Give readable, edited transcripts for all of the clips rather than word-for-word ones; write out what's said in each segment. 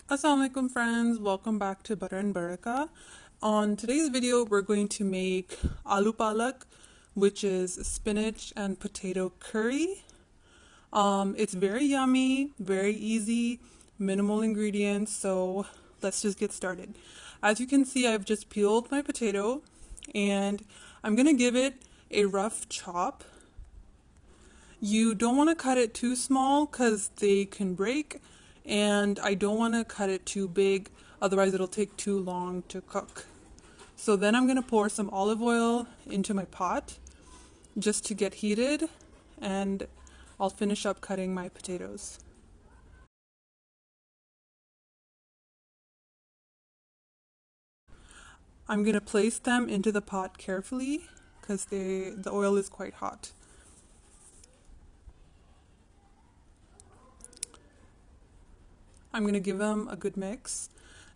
Assalamualaikum friends, welcome back to Butter and Baraka. On today's video, we're going to make aloo palak, which is spinach and potato curry. It's very yummy, very easy, minimal ingredients, so let's just get started. As you can see, I've just peeled my potato and I'm gonna give it a rough chop. You don't want to cut it too small because they can break, and I don't want to cut it too big, otherwise it'll take too long to cook. So then I'm going to pour some olive oil into my pot just to get heated, and I'll finish up cutting my potatoes. I'm going to place them into the pot carefully because the oil is quite hot. I'm going to give them a good mix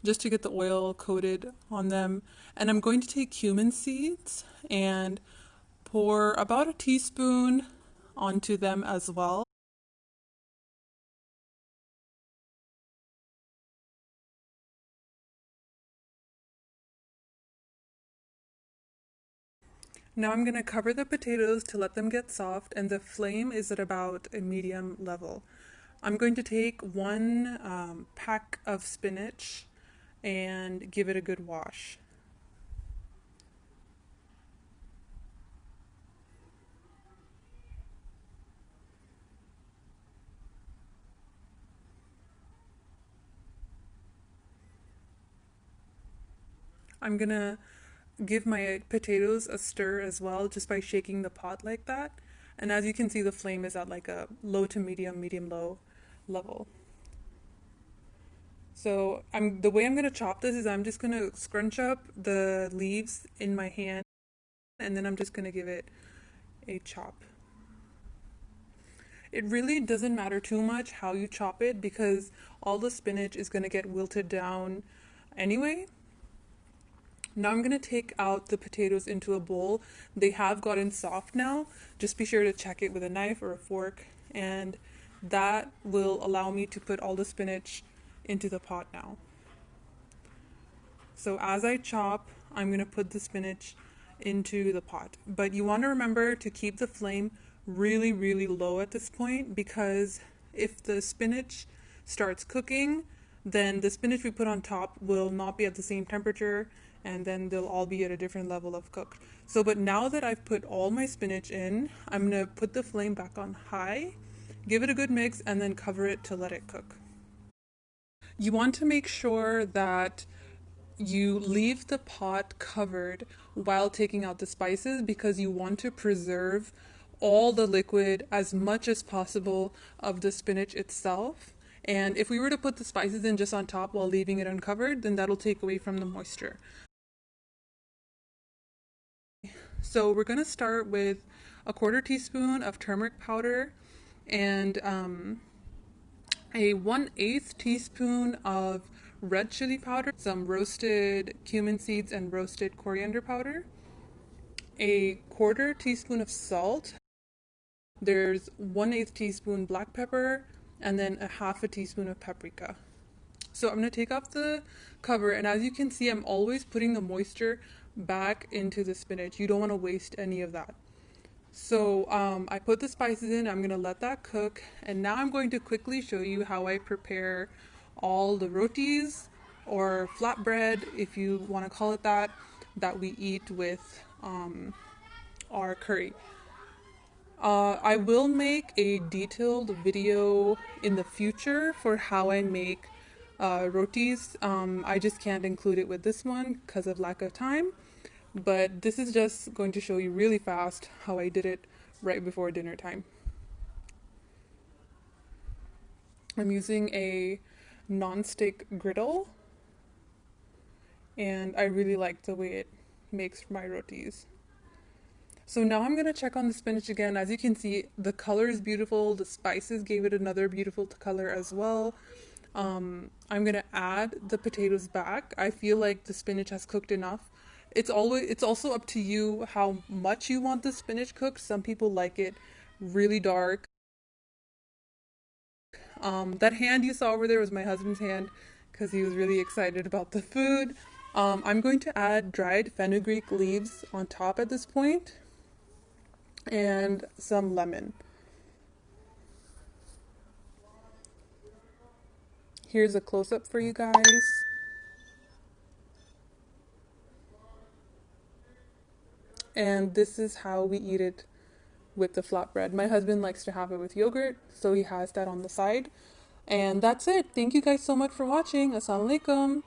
just to get the oil coated on them. And I'm going to take cumin seeds and pour about a teaspoon onto them as well. Now I'm going to cover the potatoes to let them get soft, and the flame is at about a medium level. I'm going to take one pack of spinach and give it a good wash. I'm gonna give my potatoes a stir as well just by shaking the pot like that. And as you can see, the flame is at like a low to medium low level. So the way I'm gonna chop this is I'm just gonna scrunch up the leaves in my hand, and then I'm just gonna give it a chop. It really doesn't matter too much how you chop it because all the spinach is gonna get wilted down anyway. Now I'm going to take out the potatoes into a bowl. They have gotten soft now. Just be sure to check it with a knife or a fork, and that will allow me to put all the spinach into the pot now. So as I chop, I'm going to put the spinach into the pot. But you want to remember to keep the flame really low at this point, because if the spinach starts cooking, then the spinach we put on top will not be at the same temperature, and then they'll all be at a different level of cooked. So, but now that I've put all my spinach in, I'm gonna put the flame back on high, give it a good mix, and then cover it to let it cook. You want to make sure that you leave the pot covered while taking out the spices, because you want to preserve all the liquid as much as possible of the spinach itself. And if we were to put the spices in just on top while leaving it uncovered, then that'll take away from the moisture. So we're going to start with a 1/4 teaspoon of turmeric powder and a 1/8 teaspoon of red chili powder, some roasted cumin seeds and roasted coriander powder, a 1/4 teaspoon of salt. There's 1/8 teaspoon black pepper, and then a 1/2 teaspoon of paprika. So I'm going to take off the cover, and as you can see, I'm always putting the moisture back into the spinach. You don't want to waste any of that. So I put the spices in, I'm going to let that cook, and now I'm going to quickly show you how I prepare all the rotis, or flatbread if you want to call it that we eat with our curry. I will make a detailed video in the future for how I make rotis. I just can't include it with this one because of lack of time, but this is just going to show you really fast how I did it right before dinner time. I'm using a non-stick griddle, and I really like the way it makes my rotis. So now I'm going to check on the spinach again. As you can see, the color is beautiful. The spices gave it another beautiful color as well. I'm going to add the potatoes back. I feel like the spinach has cooked enough. It's also up to you how much you want the spinach cooked. Some people like it really dark. That hand you saw over there was my husband's hand. because he was really excited about the food. I'm going to add dried fenugreek leaves on top at this point and some lemon. Here's a close-up for you guys. And this is how we eat it with the flatbread. My husband likes to have it with yogurt, so he has that on the side. And that's it. Thank you guys so much for watching. Assalamu alaikum.